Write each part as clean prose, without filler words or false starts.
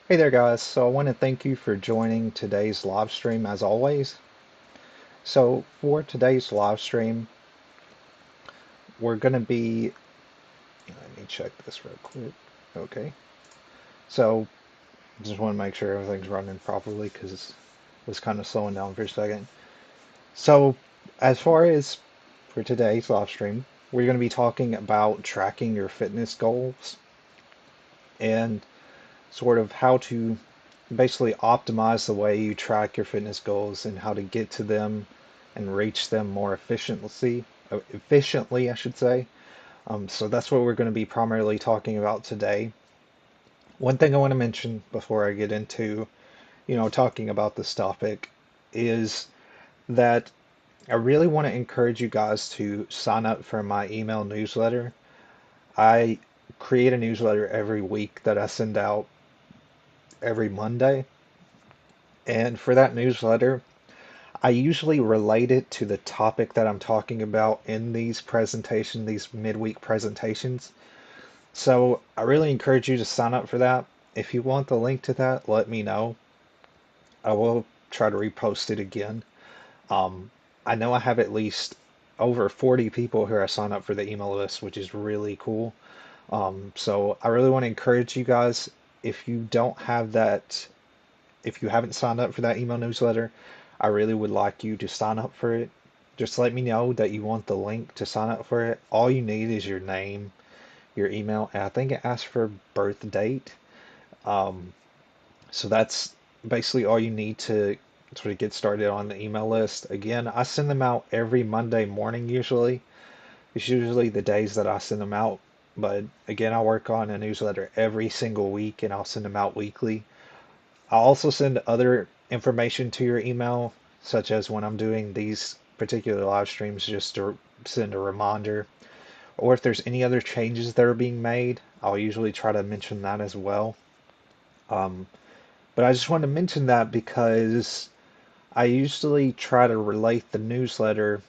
Hey there guys, so I want to thank you for joining today's live stream as always. So for today's live stream, we're going to be, let me check this real quick. Okay, so just want to make sure everything's running properly because it was kind of slowing down for a second. So as far as for today's live stream, we're going to be talking about tracking your fitness goals and sort of how to basically optimize the way you track your fitness goals and how to get to them and reach them more efficiently, I should say. So that's what we're going to be primarily talking about today. One thing I want to mention before I get into, talking about this topic is that I really want to encourage you guys to sign up for my email newsletter. I create a newsletter every week that I send out every Monday. And for that newsletter, I usually relate it to the topic that I'm talking about in these midweek presentations. So I really encourage you to sign up for that. If you want the link to that, let me know. I will try to repost it again. Um, I know I have at least over 40 people who are signed up for the email list, which is really cool. So I really want to encourage you guys, if you don't have that, if you haven't signed up for that email newsletter, I really would like you to sign up for it. Just let me know that you want the link to sign up for it. All you need is your name, your email, and I think it asks for birth date. Um, so that's basically all you need to sort of get started on the email list. Again, I send them out every Monday morning usually. It's usually the days that I send them out. But again, I work on a newsletter every single week and I'll send them out weekly. I'll also send other information to your email, such as when I'm doing these particular live streams, just to send a reminder. Or if there's any other changes that are being made, I'll usually try to mention that as well. Um, but I just wanted to mention that because I usually try to relate the newsletter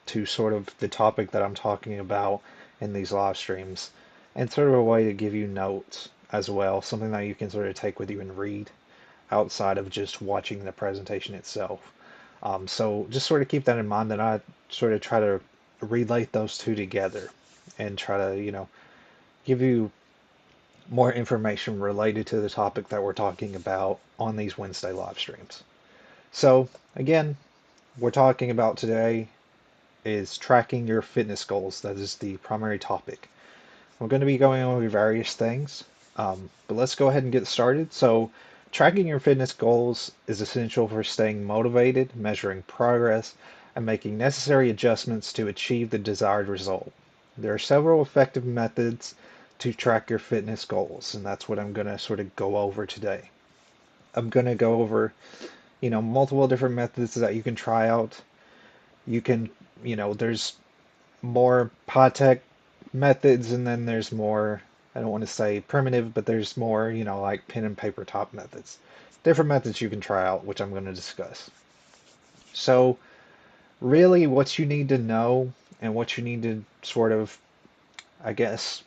to sort of the topic that I'm talking about in these live streams, and sort of a way to give you notes as well, something that you can sort of take with you and read outside of just watching the presentation itself. So just sort of keep that in mind that I sort of try to relate those two together and try to, give you more information related to the topic that we're talking about on these Wednesday live streams. So again, we're talking about today is tracking your fitness goals. That is the primary topic. We're going to be going over various things, but let's go ahead and get started. So, tracking your fitness goals is essential for staying motivated, measuring progress, and making necessary adjustments to achieve the desired result. There are several effective methods to track your fitness goals, and that's what I'm going to sort of go over today. I'm going to go over, multiple different methods that you can try out. You can, there's more high-tech methods, and then there's more, I don't want to say primitive, but there's more, like pen and paper top methods. Different methods you can try out, which I'm going to discuss. So, really, what you need to know and what you need to sort of, I guess,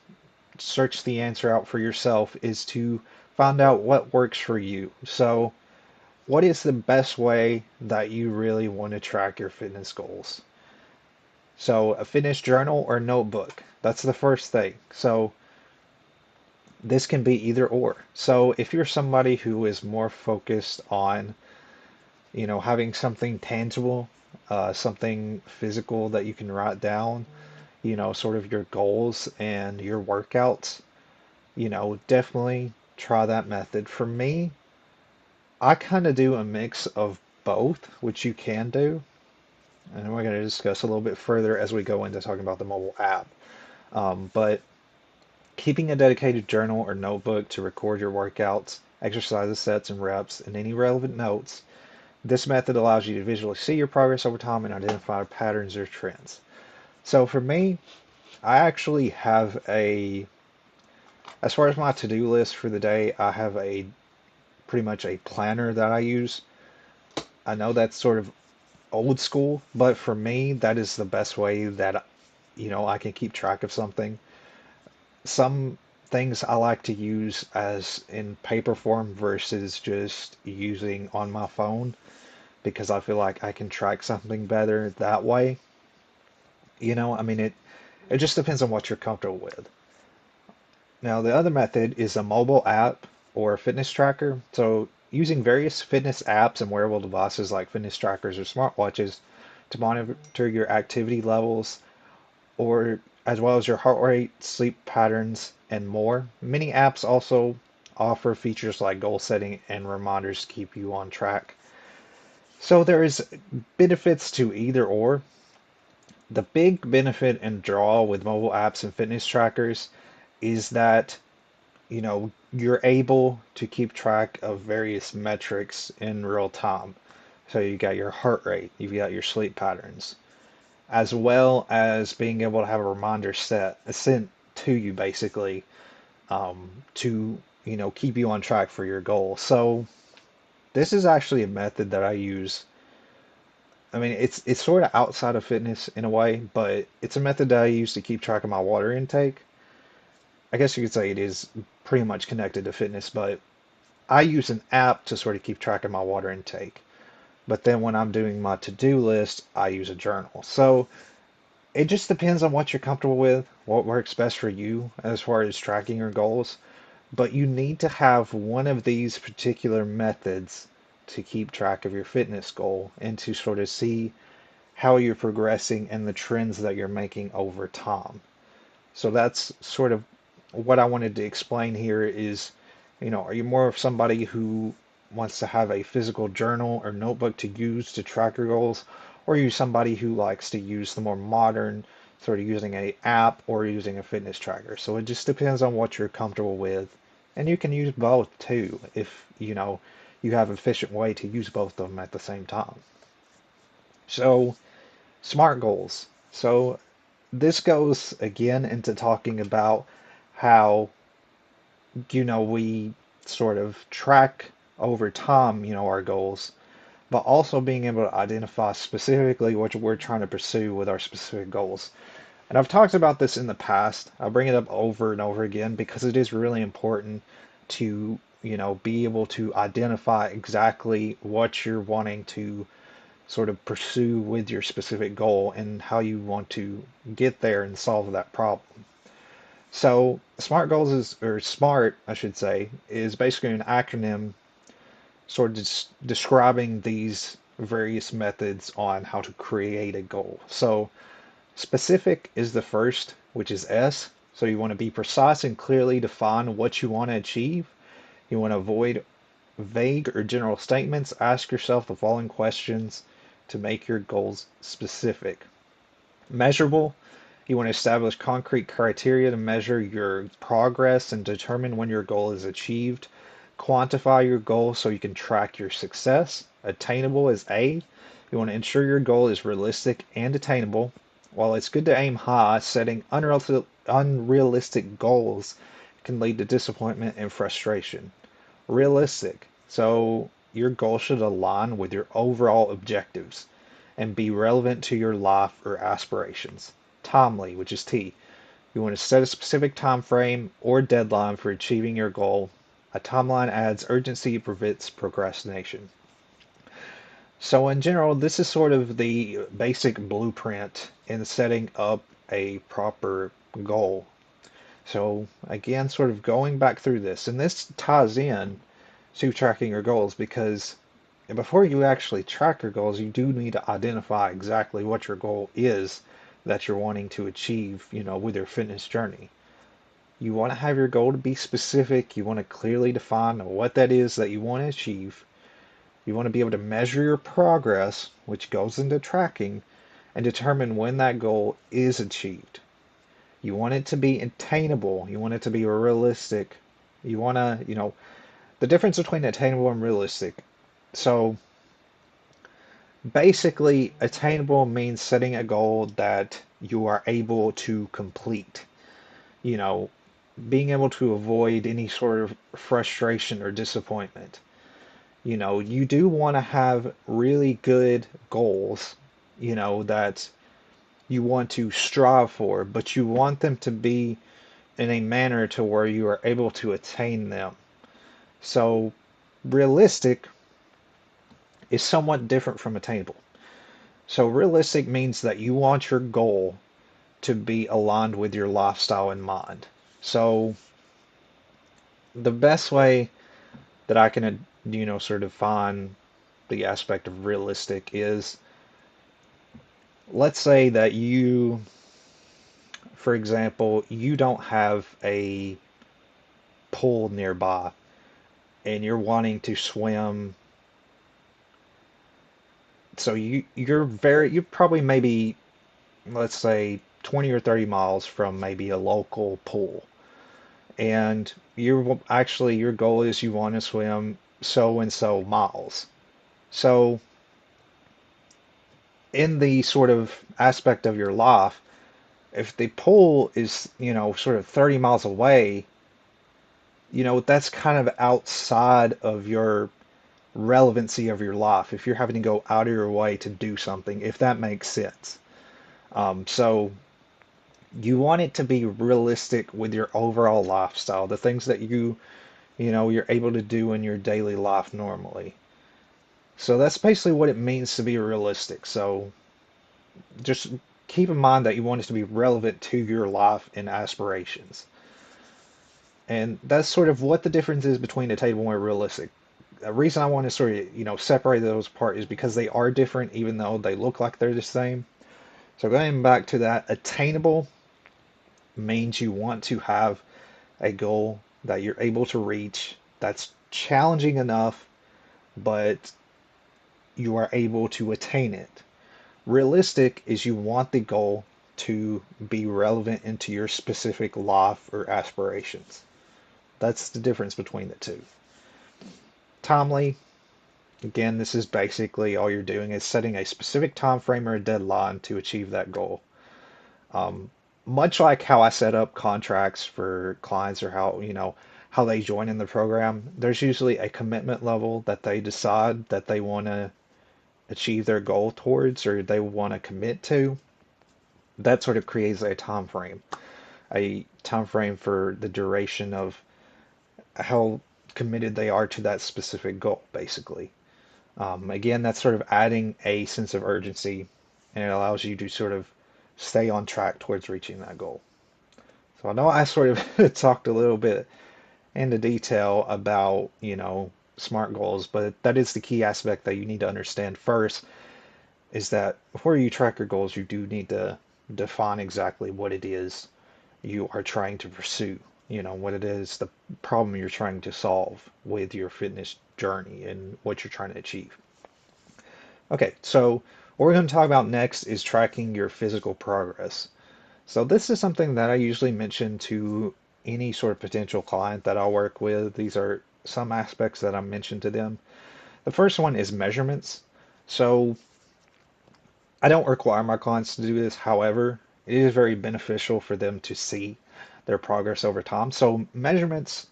search the answer out for yourself is to find out what works for you. So, what is the best way that you really want to track your fitness goals? So, a fitness journal or notebook. That's the first thing. So, this can be either or. So, if you're somebody who is more focused on, having something tangible, something physical that you can write down, sort of your goals and your workouts, definitely try that method. For me, I kind of do a mix of both, which you can do. And we're going to discuss a little bit further as we go into talking about the mobile app. But keeping a dedicated journal or notebook to record your workouts, exercises, sets, and reps, and any relevant notes. This method allows you to visually see your progress over time and identify patterns or trends. So for me, I actually have as far as my to-do list for the day, I have pretty much a planner that I use. I know that's sort of old school, but for me, that is the best way that, I can keep track of something. Some things I like to use as in paper form versus just using on my phone because I feel like I can track something better that way. I mean, it just depends on what you're comfortable with. Now, the other method is a mobile app or a fitness tracker. So, using various fitness apps and wearable devices like fitness trackers or smartwatches to monitor your activity levels or as well as your heart rate, sleep patterns, and more. Many apps also offer features like goal setting and reminders to keep you on track. So there is benefits to either or. The big benefit and draw with mobile apps and fitness trackers is that you're able to keep track of various metrics in real time. So you got your heart rate, you've got your sleep patterns, as well as being able to have a reminder sent to you basically to keep you on track for your goal. So this is actually a method that I use. I mean, it's sort of outside of fitness in a way, but it's a method that I use to keep track of my water intake. I guess you could say it is pretty much connected to fitness, but I use an app to sort of keep track of my water intake. But then when I'm doing my to-do list, I use a journal. So it just depends on what you're comfortable with, what works best for you as far as tracking your goals. But you need to have one of these particular methods to keep track of your fitness goal and to sort of see how you're progressing and the trends that you're making over time. So that's sort of what I wanted to explain here is, are you more of somebody who wants to have a physical journal or notebook to use to track your goals, or are you somebody who likes to use the more modern, sort of using a app or using a fitness tracker? So it just depends on what you're comfortable with. And you can use both too if, you have an efficient way to use both of them at the same time. So, SMART goals. So this goes again into talking about how, we sort of track over time, our goals, but also being able to identify specifically what we're trying to pursue with our specific goals. And I've talked about this in the past. I bring it up over and over again because it is really important to, be able to identify exactly what you're wanting to sort of pursue with your specific goal and how you want to get there and solve that problem. So SMART goals is, or SMART, I should say, is basically an acronym sort of describing these various methods on how to create a goal. So specific is the first, which is S. So you want to be precise and clearly define what you want to achieve. You want to avoid vague or general statements. Ask yourself the following questions to make your goals specific. Measurable, you want to establish concrete criteria to measure your progress and determine when your goal is achieved. Quantify your goal so you can track your success. Attainable is A. You want to ensure your goal is realistic and attainable. While it's good to aim high, setting unrealistic goals can lead to disappointment and frustration. Realistic. So your goal should align with your overall objectives and be relevant to your life or aspirations. Timely, which is T. You want to set a specific time frame or deadline for achieving your goal. A timeline adds urgency and prevents procrastination. So in general, this is sort of the basic blueprint in setting up a proper goal. So again, sort of going back through this, and this ties in to tracking your goals because before you actually track your goals, you do need to identify exactly what your goal is that you're wanting to achieve, with your fitness journey. You want to have your goal to be specific. You want to clearly define what that is that you want to achieve. You want to be able to measure your progress, which goes into tracking, and determine when that goal is achieved. You want it to be attainable. You want it to be realistic. You want to, the difference between attainable and realistic. So basically, attainable means setting a goal that you are able to complete. You know, being able to avoid any sort of frustration or disappointment. You do want to have really good goals, that you want to strive for, but you want them to be, in a manner to where you are able to attain them. So realistic is somewhat different from attainable. So realistic means that you want your goal to be aligned with your lifestyle in mind. So the best way that I can, sort of find the aspect of realistic is, let's say that you, for example, you don't have a pool nearby and you're wanting to swim. So you're probably maybe, let's say, 20 or 30 miles from maybe a local pool. And your goal is you want to swim so and so miles. So in the sort of aspect of your life, if the pool is, sort of 30 miles away, that's kind of outside of your relevancy of your life if you're having to go out of your way to do something, if that makes sense. So you want it to be realistic with your overall lifestyle, the things that you're able to do in your daily life normally. So that's basically what it means to be realistic. So just keep in mind that you want it to be relevant to your life and aspirations. And that's sort of what the difference is between attainable and realistic. The reason I want to sort of, separate those apart is because they are different, even though they look like they're the same. So going back to that, attainable means you want to have a goal that you're able to reach that's challenging enough, but you are able to attain it. Realistic is you want the goal to be relevant into your specific life or aspirations. That's the difference between the two. Timely, again, this is basically all you're doing is setting a specific time frame or a deadline to achieve that goal. Um, Much like how I set up contracts for clients or how they join in the program, there's usually a commitment level that they decide that they want to achieve their goal towards or they want to commit to. That sort of creates a time frame for the duration of how committed they are to that specific goal, basically. Again, that's sort of adding a sense of urgency, and it allows you to sort of stay on track towards reaching that goal. So I know I sort of talked a little bit into detail about, SMART goals, but that is the key aspect that you need to understand first is that before you track your goals, you do need to define exactly what it is you are trying to pursue, what it is, the problem you're trying to solve with your fitness journey and what you're trying to achieve. Okay, so what we're going to talk about next is tracking your physical progress. So this is something that I usually mention to any sort of potential client that I work with. These are some aspects that I mention to them. The first one is measurements. So I don't require my clients to do this. However, it is very beneficial for them to see their progress over time. So measurements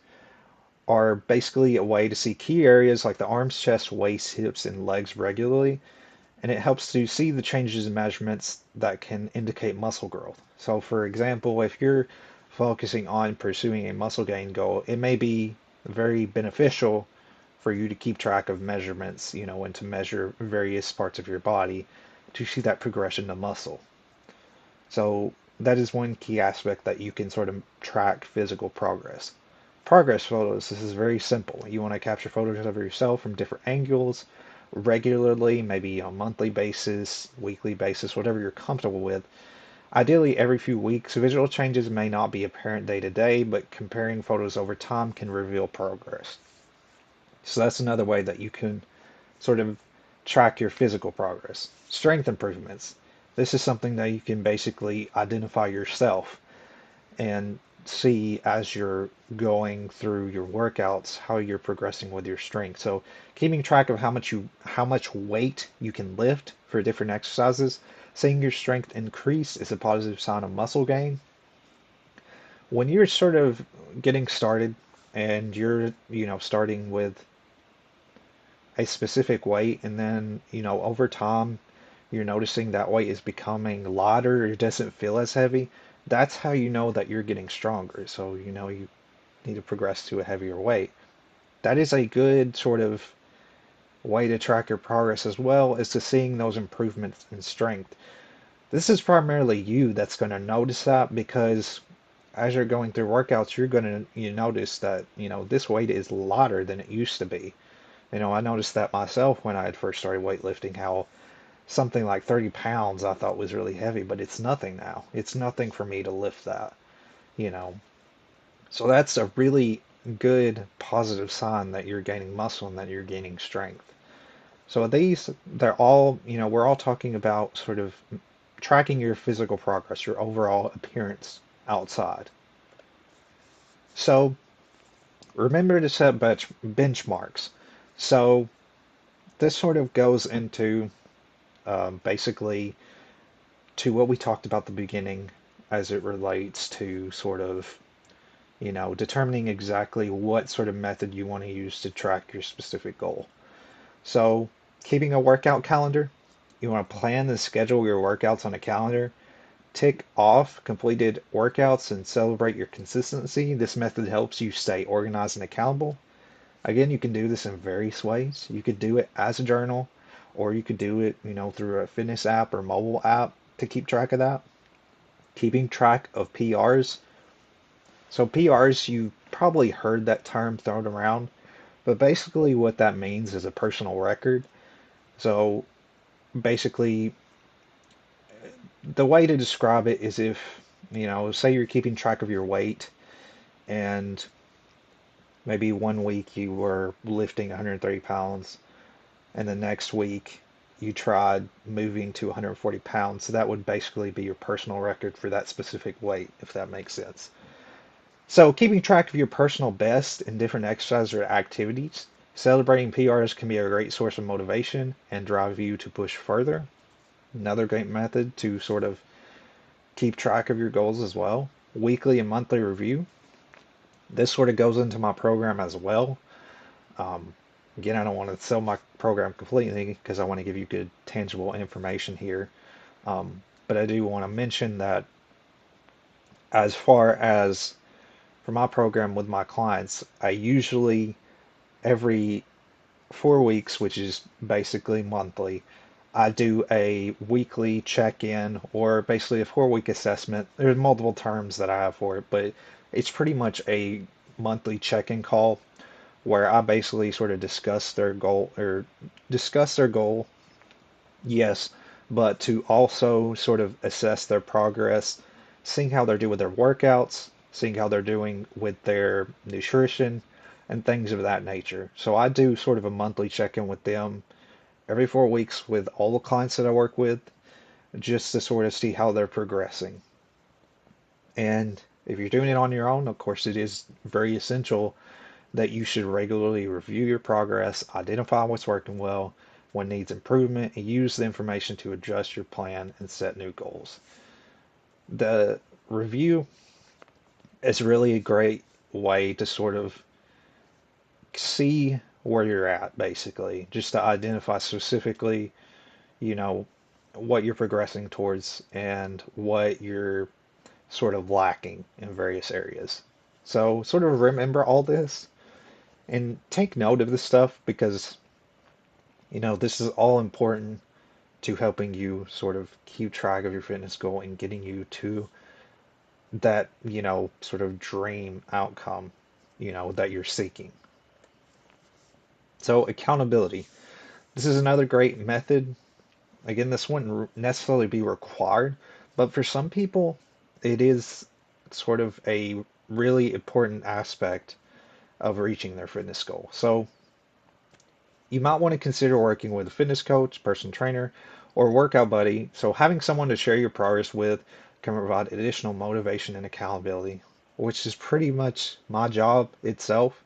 are basically a way to see key areas like the arms, chest, waist, hips, and legs regularly, and it helps to see the changes in measurements that can indicate muscle growth. So for example, if you're focusing on pursuing a muscle gain goal, it may be very beneficial for you to keep track of measurements, and to measure various parts of your body to see that progression to muscle. So that is one key aspect that you can sort of track physical progress. Progress photos, this is very simple. You want to capture photos of yourself from different angles regularly, maybe on a monthly basis, weekly basis, whatever you're comfortable with. Ideally, every few weeks. Visual changes may not be apparent day to day, but comparing photos over time can reveal progress. So that's another way that you can sort of track your physical progress. Strength improvements. This is something that you can basically identify yourself and see as you're going through your workouts how you're progressing with your strength. So keeping track of how much weight you can lift for different exercises, seeing your strength increase is a positive sign of muscle gain. When you're sort of getting started and you're, starting with a specific weight and then, over time you're noticing that weight is becoming lighter or it doesn't feel as heavy, That's how you know that you're getting stronger. So, you need to progress to a heavier weight. That is a good sort of way to track your progress as well as to seeing those improvements in strength. This is primarily you that's going to notice that because as you're going through workouts, you're going to you notice that, this weight is lighter than it used to be. I noticed that myself when I had first started weightlifting, how something like 30 pounds I thought was really heavy, but it's nothing now. It's nothing for me to lift that, you know. So that's a really good positive sign that you're gaining muscle and that you're gaining strength. So they're all, we're all talking about sort of tracking your physical progress, your overall appearance outside. So remember to set benchmarks. So this sort of goes into basically to what we talked about at the beginning as it relates to sort of, determining exactly what sort of method you want to use to track your specific goal. So keeping a workout calendar, you want to plan and schedule your workouts on a calendar. Tick off completed workouts and celebrate your consistency. This method helps you stay organized and accountable. Again, you can do this in various ways. You could do it as a journal, or you could do it, through a fitness app or mobile app to keep track of that. Keeping track of PRs. So PRs, you probably heard that term thrown around, but basically what that means is a personal record. So basically, the way to describe it is if, say you're keeping track of your weight and maybe one week you were lifting 130 pounds and the next week you tried moving to 140 pounds. So that would basically be your personal record for that specific weight, if that makes sense. So keeping track of your personal best in different exercises or activities, celebrating PRs can be a great source of motivation and drive you to push further. Another great method to sort of keep track of your goals as well. Weekly and monthly review. This sort of goes into my program as well. Um, Again, I don't want to sell my program completely because I want to give you good, tangible information here. But I do want to mention that as far as for my program with my clients, I usually every 4 weeks, which is basically monthly, I do a weekly check-in or basically a 4 week assessment. There's multiple terms that I have for it, but it's pretty much a monthly check-in call where I basically sort of discuss their goal, yes, but to also sort of assess their progress, seeing how they're doing with their workouts, seeing how they're doing with their nutrition, and things of that nature. So I do sort of a monthly check-in with them every 4 weeks with all the clients that I work with, just to sort of see how they're progressing. And if you're doing it on your own, of course, it is very essential that you should regularly review your progress, identify what's working well, what needs improvement, and use the information to adjust your plan and set new goals. The review is really a great way to sort of see where you're at, basically, just to identify specifically, you know, what you're progressing towards and what you're sort of lacking in various areas. So, sort of remember all this and take note of this stuff because this is all important to helping you sort of keep track of your fitness goal and getting you to that, sort of dream outcome, that you're seeking. So, accountability. This is another great method. Again, this wouldn't necessarily be required, but for some people, it is sort of a really important aspect of reaching their fitness goal. So, you might want to consider working with a fitness coach, personal trainer, or workout buddy. So having someone to share your progress with can provide additional motivation and accountability, which is pretty much my job itself,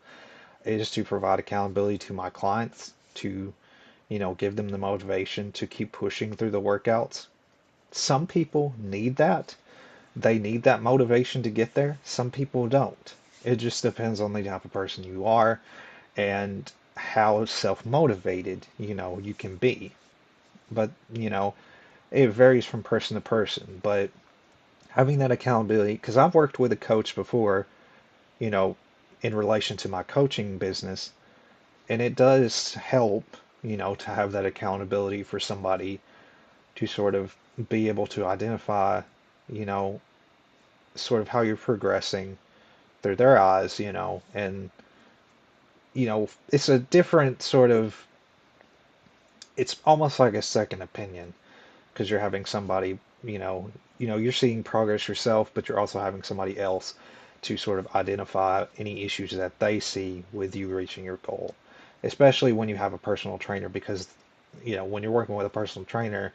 is to provide accountability to my clients to, give them the motivation to keep pushing through the workouts. Some people need that. They need that motivation to get there. Some people don't. It just depends on the type of person you are and how self-motivated, you can be. But, it varies from person to person. But having that accountability, because I've worked with a coach before, you know, in relation to my coaching business, and it does help, to have that accountability for somebody to sort of be able to identify, you know, sort of how you're progressing through their eyes, and, it's a different sort of, it's almost like a second opinion because you're having somebody, you're seeing progress yourself, but you're also having somebody else to sort of identify any issues that they see with you reaching your goal, especially when you have a personal trainer, because, when you're working with a personal trainer,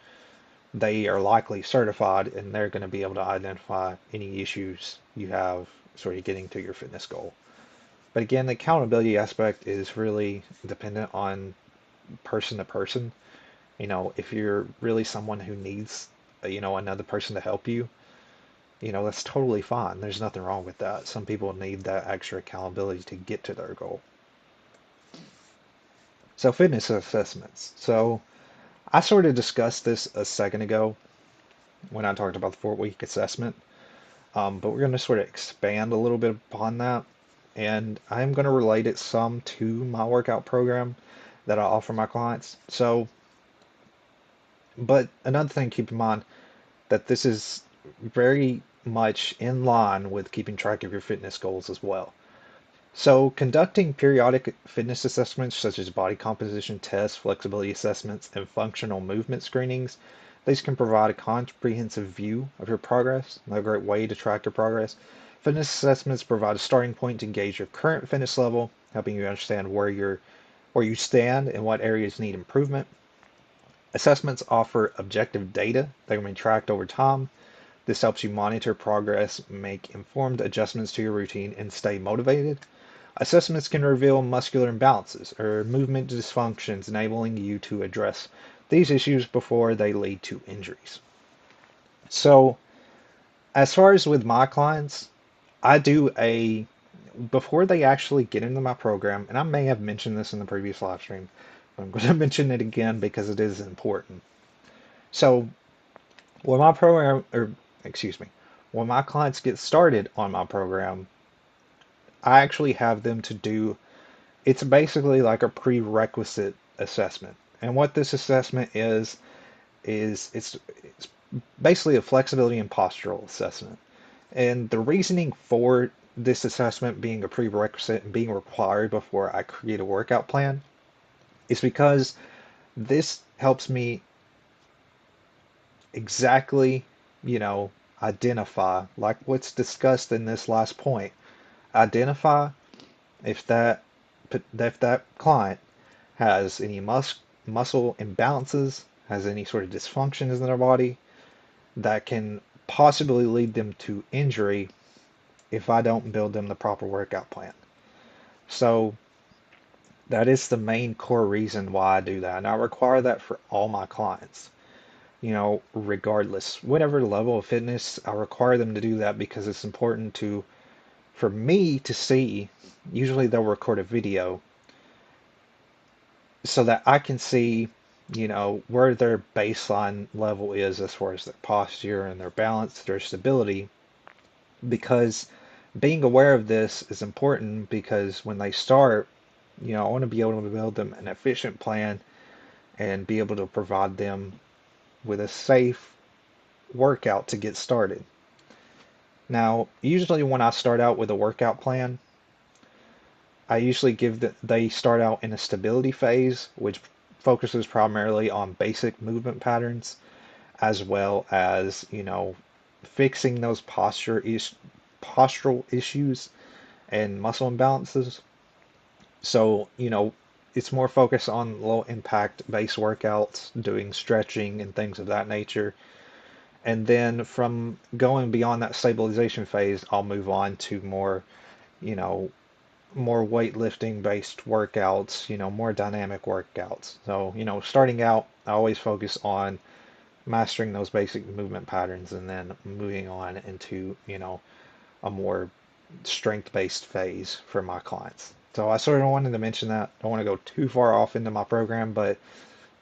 they are likely certified and they're going to be able to identify any issues you have sort of getting to your fitness goal. But again, the accountability aspect is really dependent on person to person. If you're really someone who needs, another person to help you, that's totally fine. There's nothing wrong with that. Some people need that extra accountability to get to their goal. So, fitness assessments. So, I sort of discussed this a second ago when I talked about the 4-week assessment, but we're going to sort of expand a little bit upon that. And I'm going to relate it some to my workout program that I offer my clients. So, but another thing, keep in mind that this is very much in line with keeping track of your fitness goals as well. So, conducting periodic fitness assessments such as body composition tests, flexibility assessments, and functional movement screenings, these can provide a comprehensive view of your progress. They're a great way to track your progress. Fitness assessments provide a starting point to gauge your current fitness level, helping you understand where you stand and what areas need improvement. Assessments offer objective data that can be tracked over time. This helps you monitor progress, make informed adjustments to your routine, and stay motivated. Assessments can reveal muscular imbalances or movement dysfunctions, enabling you to address these issues before they lead to injuries. So, as far as with my clients, I do before they actually get into my program, and I may have mentioned this in the previous live stream, but I'm going to mention it again because it is important. So, when my program, or excuse me, when my clients get started on my program, I actually have them to do, it's basically like a prerequisite assessment. And what this assessment is it's basically a flexibility and postural assessment. And the reasoning for this assessment being a prerequisite and being required before I create a workout plan is because this helps me exactly, you know, identify, like what's discussed in this last point, identify if that client has any muscle imbalances, has any sort of dysfunctions in their body that can possibly lead them to injury if I don't build them the proper workout plan. So that is the main core reason why I do that. And I require that for all my clients. Regardless, whatever level of fitness, I require them to do that because it's important for me to see. Usually they'll record a video so that I can see, where their baseline level is as far as their posture and their balance, their stability, because being aware of this is important because when they start, I want to be able to build them an efficient plan and be able to provide them with a safe workout to get started. Now, usually when I start out with a workout plan, I usually they start out in a stability phase, which focuses primarily on basic movement patterns, as well as, fixing those postural issues and muscle imbalances. So, it's more focused on low impact base workouts, doing stretching and things of that nature. And then from going beyond that stabilization phase, I'll move on to you know, more weightlifting based workouts, more dynamic workouts. So, starting out, I always focus on mastering those basic movement patterns and then moving on into, a more strength based phase for my clients. So I sort of wanted to mention that. I don't want to go too far off into my program, but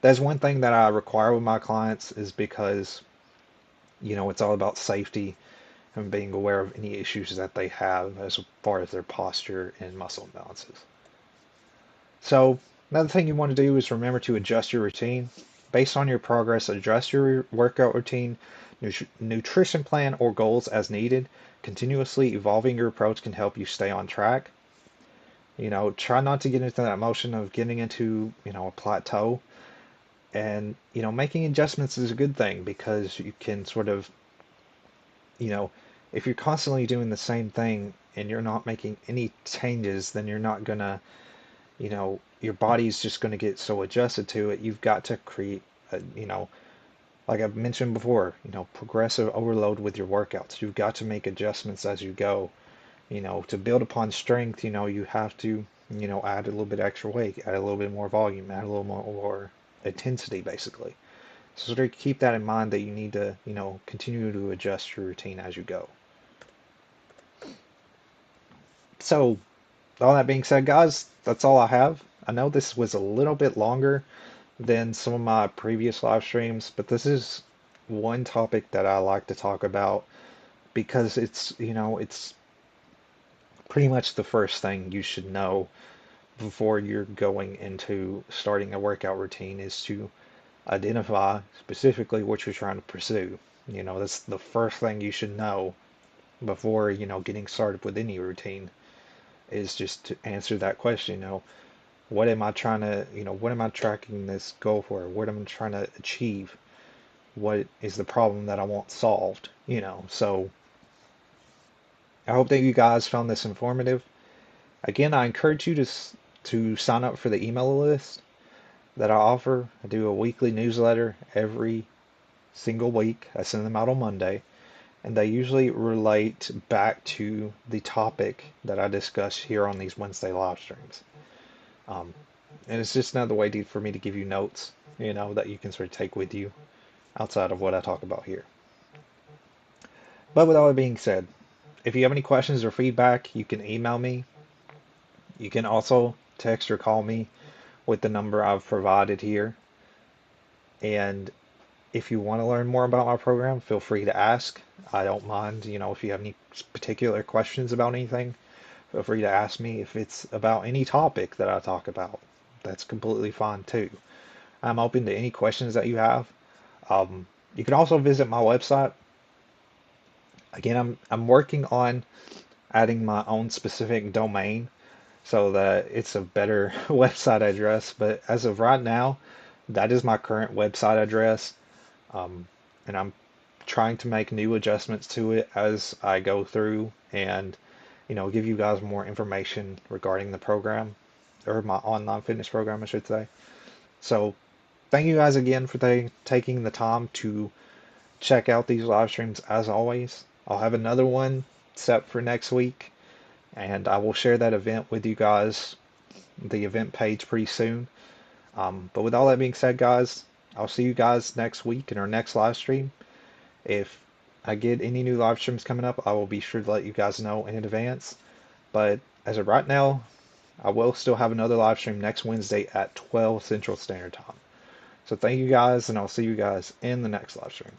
that's one thing that I require with my clients is because, it's all about safety and being aware of any issues that they have as far as their posture and muscle imbalances. So another thing you want to do is remember to adjust your routine. Based on your progress, adjust your workout routine, nutrition plan, or goals as needed. Continuously evolving your approach can help you stay on track. Try not to get into that motion of getting into, a plateau. And, making adjustments is a good thing because you can sort of, you know, if you're constantly doing the same thing and you're not making any changes, then you're not gonna, your body's just gonna get so adjusted to it. You've got to create, like I've mentioned before, progressive overload with your workouts. You've got to make adjustments as you go. To build upon strength, you have to, add a little bit extra weight, add a little bit more volume, add a little more intensity, basically. So sort of keep that in mind that you need to, continue to adjust your routine as you go. So, all that being said, guys, that's all I have. I know this was a little bit longer than some of my previous live streams, but this is one topic that I like to talk about because it's pretty much the first thing you should know before you're going into starting a workout routine is to identify specifically what you're trying to pursue. That's the first thing you should know before, getting started with any routine is just to answer that question. What am I trying to, what am I tracking this goal for? What am I trying to achieve? What is the problem that I want solved? So I hope that you guys found this informative. Again, I encourage you to sign up for the email list that I offer. I do a weekly newsletter every single week. I send them out on Monday, and they usually relate back to the topic that I discuss here on these Wednesday live streams. Um, and it's just another way for me to give you notes, that you can sort of take with you outside of what I talk about here. But with all that being said, if you have any questions or feedback, you can email me. You can also text or call me with the number I've provided here. And if you want to learn more about my program, feel free to ask. I don't mind, if you have any particular questions about anything, feel free to ask me. If it's about any topic that I talk about, that's completely fine too. I'm open to any questions that you have. You can also visit my website. Again, I'm working on adding my own specific domain so that it's a better website address. But as of right now, that is my current website address. And I'm trying to make new adjustments to it as I go through and, give you guys more information regarding the program or my online fitness program, I should say. So thank you guys again for taking the time to check out these live streams as always. I'll have another one set for next week, and I will share that event with you guys, the event page, pretty soon. But with all that being said, guys, I'll see you guys next week in our next live stream. If I get any new live streams coming up, I will be sure to let you guys know in advance. But as of right now, I will still have another live stream next Wednesday at 12 Central Standard Time. So thank you guys, and I'll see you guys in the next live stream.